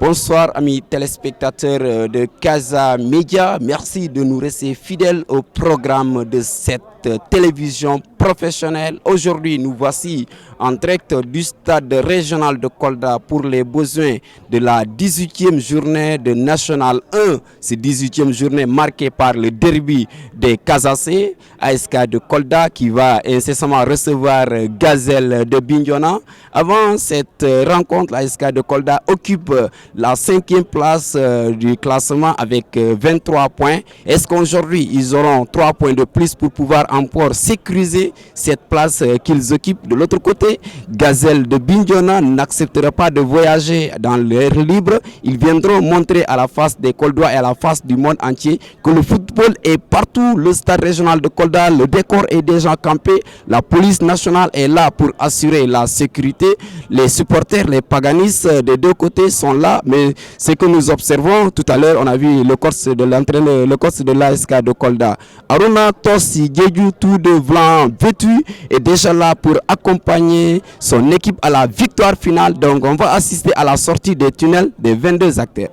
Bonsoir amis téléspectateurs de Casa Média, merci de nous rester fidèles au programme de cette télévision professionnelle. Aujourd'hui, nous voici en direct du stade régional de Kolda pour les besoins de la 18e journée de National 1. Cette 18e journée marquée par le derby des Casacés, ASK de Kolda qui va incessamment recevoir Gazelle de Bignona. Avant cette rencontre, l'ASK de Kolda occupe la 5e place du classement avec 23 points. Est-ce qu'aujourd'hui, ils auront 3 points de plus pour pouvoir encore sécuriser cette place qu'ils occupent? De l'autre côté, Gazelle de Bignona n'acceptera pas de voyager dans l'air libre. Ils viendront montrer à la face des Koldois et à la face du monde entier que le football est partout. Le stade régional de Kolda, le décor est déjà campé. La police nationale est là pour assurer la sécurité. Les supporters, les paganistes des deux côtés sont là. Mais ce que nous observons tout à l'heure, on a vu le coach de l'entraîneur, le coach de l'ASK de Kolda, Aruna Tossi Djedju, tout de blanc vêtu, est déjà là pour accompagner son équipe à la victoire finale. Donc on va assister à la sortie des tunnels des 22 acteurs.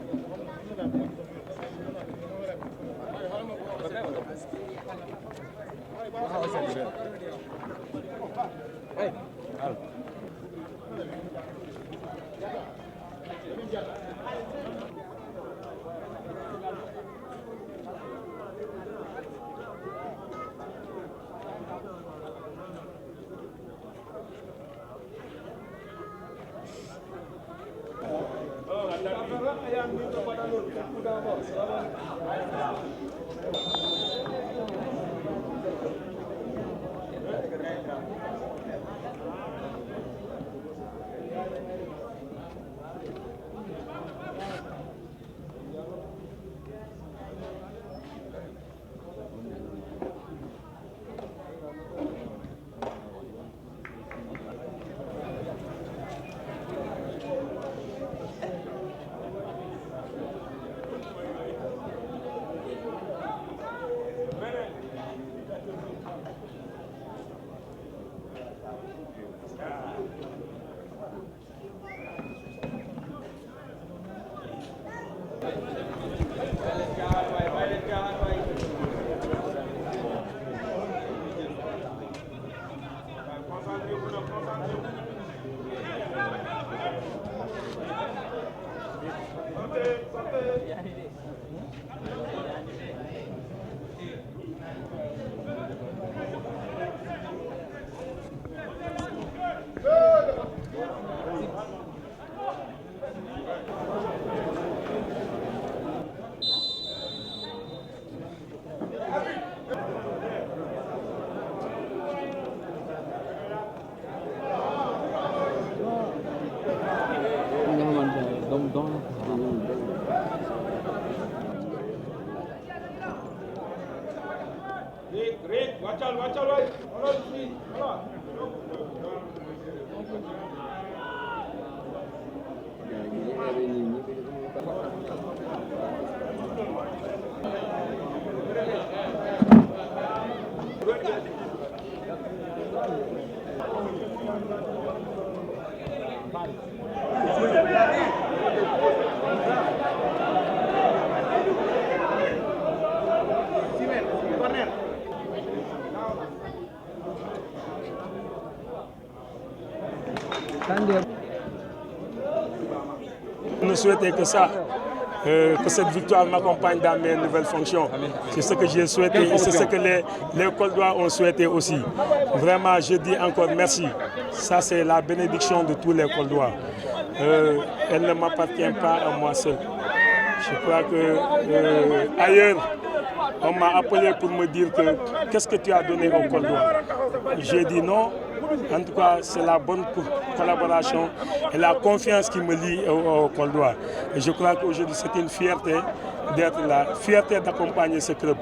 Je ne souhaitais que ça, que cette victoire m'accompagne dans mes nouvelles fonctions. C'est ce que j'ai souhaité et c'est ce que les Koldois ont souhaité aussi. Vraiment, je dis encore merci. Ça, c'est la bénédiction de tous les Koldois. Elle ne m'appartient pas à moi seul. Je crois que ailleurs, on m'a appelé pour me dire que qu'est-ce que tu as donné aux Koldois. J'ai dit non. En tout cas, c'est la bonne collaboration et la confiance qui me lie au Koldois. Et je crois qu'aujourd'hui, c'est une fierté d'être là, fierté d'accompagner ce club,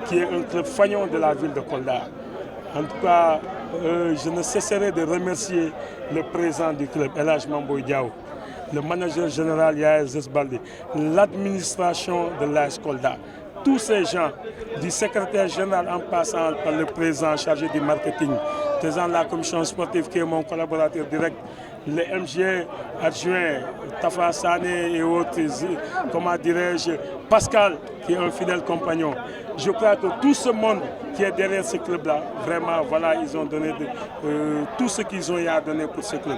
qui est un club fagnon de la ville de Kolda. En tout cas, je ne cesserai de remercier le président du club, El Hadj Mamboy Diaw, le manager général Yael Zesbaldi, l'administration de l'AS Kolda. Tous ces gens, du secrétaire général en passant par le président chargé du marketing, président de la commission sportive qui est mon collaborateur direct, les MG adjoints, Tafa Sané et autres, comment dirais-je, Pascal, qui est un fidèle compagnon. Je crois que tout ce monde qui est derrière ce club-là, vraiment, voilà, ils ont donné tout ce qu'ils ont à donner pour ce club.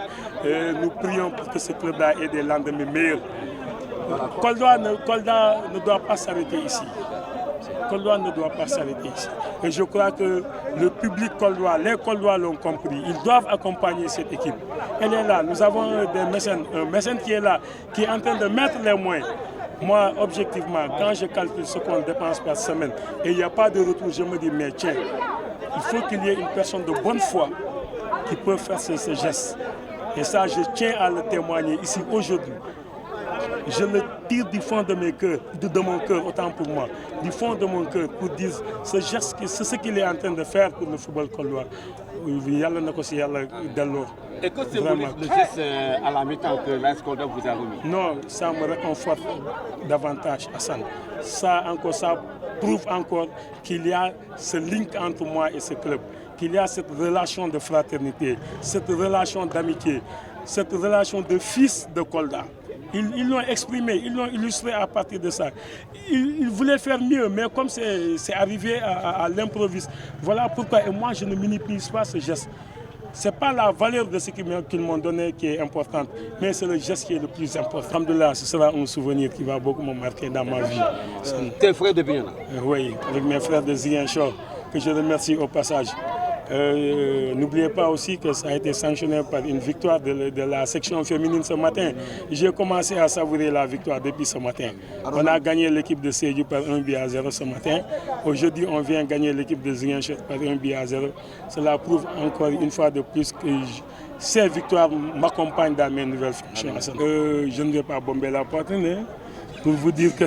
Nous prions pour que ce club-là ait des lendemains meilleurs. Kolda ne doit pas s'arrêter ici. Kolda ne doit pas s'arrêter ici. Et je crois que le public coldois, les Koldois l'ont compris. Ils doivent accompagner cette équipe. Elle est là. Nous avons des mécènes, un mécène qui est là, qui est en train de mettre les moyens. Moi, objectivement, quand je calcule ce qu'on dépense par semaine et il n'y a pas de retour, je me dis, mais tiens, il faut qu'il y ait une personne de bonne foi qui peut faire ce geste. Et ça, je tiens à le témoigner ici aujourd'hui. Je le tire du fond de mon cœur, autant pour moi, du fond de mon cœur, pour dire ce geste, c'est ce qu'il est en train de faire pour le football coldois. Et que symbolise le geste à la mi-temps que l'AS Kolda vous a remis? Non, ça me réconforte davantage, Hassan. Ça prouve encore qu'il y a ce link entre moi et ce club, qu'il y a cette relation de fraternité, cette relation d'amitié, cette relation de fils de Kolda. Ils l'ont exprimé, ils l'ont illustré à partir de ça. Ils voulaient faire mieux, mais comme c'est arrivé à l'improviste, voilà pourquoi. Et moi, je ne minimise pas ce geste. Ce n'est pas la valeur de ce qu'ils m'ont donné qui est importante, mais c'est le geste qui est le plus important. Alhamdoulilah, ce sera un souvenir qui va beaucoup me marquer dans ma vie. Tes frères de Bignona? Oui, avec mes frères de Ziguinchor, que je remercie au passage. N'oubliez pas aussi que ça a été sanctionné par une victoire de la section féminine ce matin. J'ai commencé à savourer la victoire depuis ce matin. On a gagné l'équipe de Sédhiou par 1-0 ce matin. Aujourd'hui, on vient gagner l'équipe de Ziguinchor par 1-0. Cela prouve encore une fois de plus que ces victoires m'accompagnent dans mes nouvelles fonctions. Je ne vais pas bomber la poitrine, hein, pour vous dire que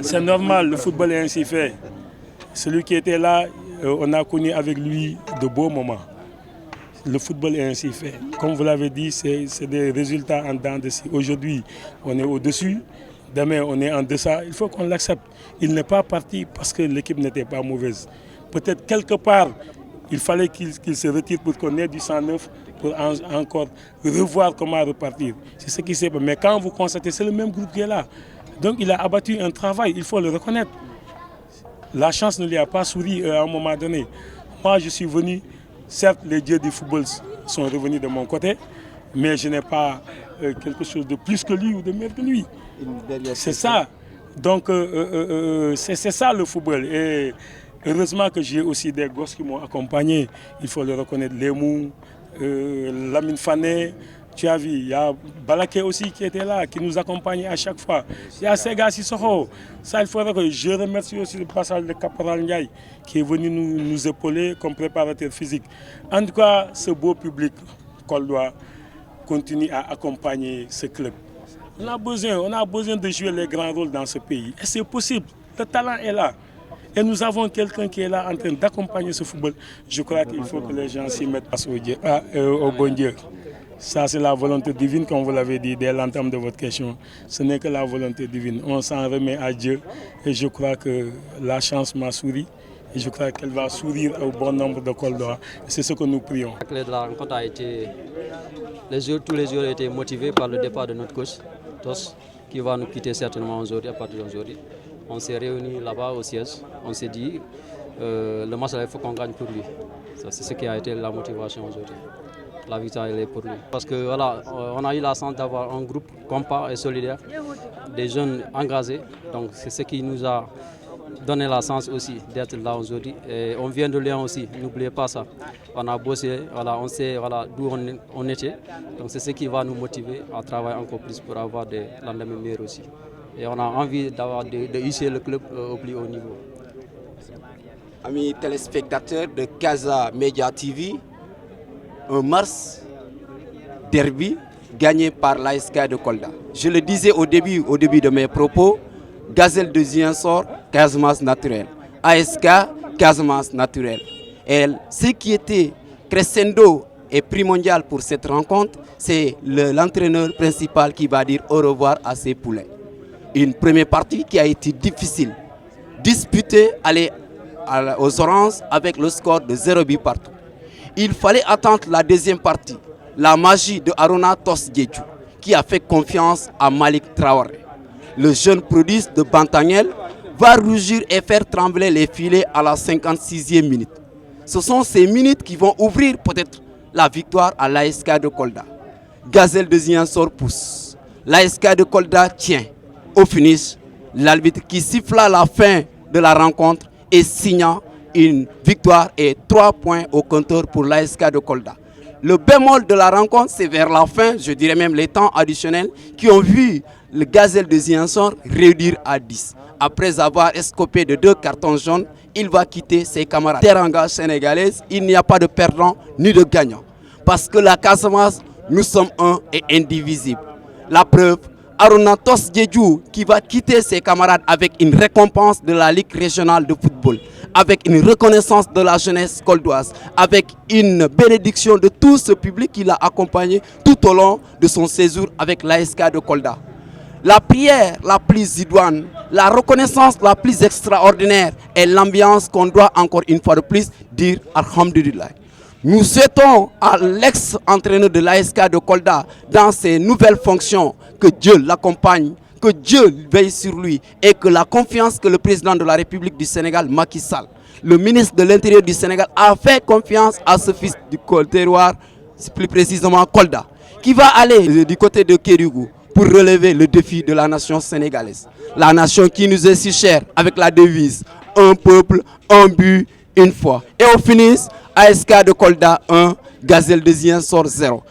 c'est normal, le football est ainsi fait. Celui qui était là, on a connu avec lui de beaux moments. Le football est ainsi fait. Comme vous l'avez dit, c'est des résultats en dents de scie. Aujourd'hui, on est au-dessus. Demain, on est en deçà. Il faut qu'on l'accepte. Il n'est pas parti parce que l'équipe n'était pas mauvaise. Peut-être quelque part, il fallait qu'il se retire pour qu'on ait du sang neuf, pour encore revoir comment repartir. C'est ce qui s'est passé. Mais quand vous constatez, c'est le même groupe qui est là. Donc il a abattu un travail, il faut le reconnaître. La chance ne lui a pas souri à un moment donné. Moi, je suis venu, certes, les dieux du football sont revenus de mon côté, mais je n'ai pas quelque chose de plus que lui ou de meilleur que lui. C'est ça. Donc, c'est ça le football. Et heureusement que j'ai aussi des gosses qui m'ont accompagné. Il faut le reconnaître. Lémou, Lamine Fané. Tu as vu, il y a Balaké aussi qui était là, qui nous accompagnait à chaque fois. Il y a Sega Sissoko. Ça, il faudrait que je remercie aussi le passage de Caporal Ndiaye qui est venu nous épauler comme préparateur physique. En tout cas, ce beau public coldois continue à accompagner ce club. On a besoin de jouer les grands rôles dans ce pays. Et c'est possible. Le talent est là. Et nous avons quelqu'un qui est là en train d'accompagner ce football. Je crois qu'il faut que les gens s'y mettent au bon Dieu. Ça, c'est la volonté divine, comme vous l'avez dit dès l'entame de votre question. Ce n'est que la volonté divine. On s'en remet à Dieu. Et je crois que la chance m'a souri. Et je crois qu'elle va sourire au bon nombre de Koldois. C'est ce que nous prions. La clé de la rencontre a été... tous les jours ont été motivés par le départ de notre coach, Tos, qui va nous quitter certainement aujourd'hui, à partir d'aujourd'hui. On s'est réunis là-bas au siège. On s'est dit, le match, il faut qu'on gagne pour lui. C'est ce qui a été la motivation aujourd'hui. La victoire, elle est pour lui. Parce que voilà, on a eu la chance d'avoir un groupe compact et solidaire, des jeunes engagés. Donc c'est ce qui nous a donné la chance aussi d'être là aujourd'hui. Et on vient de Lyon aussi, n'oubliez pas ça. On a bossé, voilà, on sait voilà, d'où on était. Donc c'est ce qui va nous motiver à travailler encore plus pour avoir des lendemains meilleurs aussi. Et on a envie de hisser le club au plus haut niveau. Amis téléspectateurs de Casa Media TV, un mars derby gagné par l'ASK de Kolda. Je le disais au début de mes propos, Gazelle de Ziguinchor, Casamance naturel. ASK, Casamance naturel. Et ce qui était crescendo et primordial pour cette rencontre, c'est l'entraîneur principal qui va dire au revoir à ses poulains. Une première partie qui a été difficile, disputée, aller aux oranges avec le score de 0 but partout. Il fallait attendre la deuxième partie la magie de Arona Tosdjedjou, qui a fait confiance à Malik Traoré. Le jeune prodige de Bantangel va rougir et faire trembler les filets à la 56e minute. Ce sont ces minutes qui vont ouvrir peut-être la victoire à l'ASK de Kolda. Gazelle de Ziguinchor pousse. L'ASK de Kolda tient. Au finish, l'arbitre qui siffla la fin de la rencontre et signa une victoire et 3 points au compteur pour l'ASK de Kolda. Le bémol de la rencontre, c'est vers la fin, je dirais même les temps additionnels, qui ont vu le Gazelle de Ziguinchor réduire à 10. Après avoir escopé de 2 cartons jaunes, il va quitter ses camarades. Teranga sénégalaise, il n'y a pas de perdant ni de gagnant. Parce que la Casamance, nous sommes un et indivisible. La preuve, Arona Tosdjedjou qui va quitter ses camarades avec une récompense de la Ligue régionale de football, avec une reconnaissance de la jeunesse coldoise, avec une bénédiction de tout ce public qui l'a accompagné tout au long de son séjour avec l'ASK de Kolda. La prière la plus idoine, la reconnaissance la plus extraordinaire est l'ambiance qu'on doit encore une fois de plus dire Alhamdulillah. Nous souhaitons à l'ex-entraîneur de l'ASK de Kolda dans ses nouvelles fonctions que Dieu l'accompagne, que Dieu veille sur lui et que la confiance que le président de la République du Sénégal, Macky Sall, le ministre de l'Intérieur du Sénégal, a fait confiance à ce fils du terroir, plus précisément Kolda, qui va aller du côté de Kédougou pour relever le défi de la nation sénégalaise. La nation qui nous est si chère avec la devise « Un peuple, un but, une foi ». Et au finish, ASK de Kolda 1, Gazelle de Ziguinchor 0.